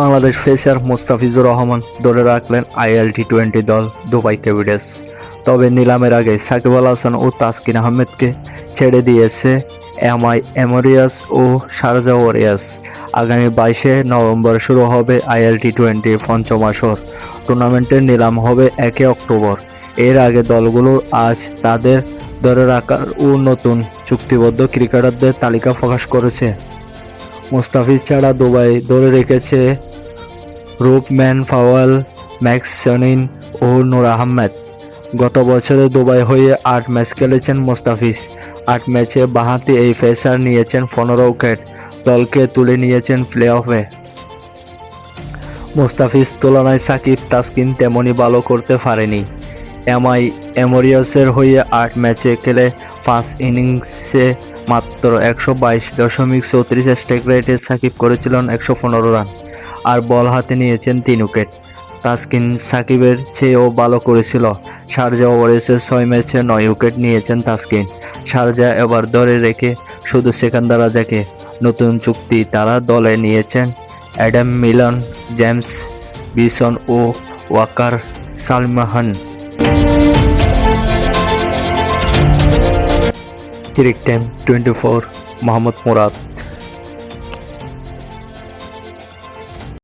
Bangladesh pacer Mustafizur Rahman ধরে রাখলেন IL টি-20 দল দুবাই ক্যাপিটালস। তবে নিলামের আগে সাকিব আল হাসান ও তাসকিন আহমেদকে ছেড়ে দিয়েছে এমআই এমরিয়াস ও শারজা ওয়ারিয়র্স। আগামী 22শে নভেম্বর শুরু হবে আইএল টি-20 পঞ্চম আসর। টুর্নামেন্টের নিলাম হবে 1 অক্টোবর। এর আগে দলগুলো আজ তাদের ধরে রাখার ও নতুন চুক্তিবদ্ধ ক্রিকেটারদের তালিকা প্রকাশ করেছে। মুস্তাফিজ ছাড়া দুবাই ধরে রেখেছে রুপম্যান ফাওয়াল, ম্যাক্স সনিন ও নূর আহমেদ। গত বছরে দুবাই হয়ে 8 ম্যাচ খেলেছেন মুস্তাফিজ। 8 ম্যাচে বাঁহাতি এই পেসার নিয়েছেন 15 উইকেট, দলকে তুলে নিয়েছেন প্লে অফে। মুস্তাফিজ তুলনায় সাকিব তাসকিন তেমনই ভালো করতে পারেনি। এমআই এমরিয়াসের হয়ে 8 ম্যাচে খেলে 5 ইনিংসে মাত্র 122.34 স্ট্রাইক রেটে সাকিব করেছিলেন 115 রান আর বল হাতে নিয়েছেন 3 উইকেট। তাসকিন সাকিবের চেয়েও ভালো করেছিল। শারজা ওয়ারিয়র্সের 6 ম্যাচে 9 উইকেট নিয়েছেন তাসকিন। শারজা এবার ধরে রেখে শুধু সেকান্দার রাজাকে। নতুন চুক্তি তারা দলে নিয়েছেন অ্যাডাম মিলন, জেমস বিসন ও ওয়াকার সালমান। ক্রিক টাইম 24, মোহাম্মদ মুরাদ।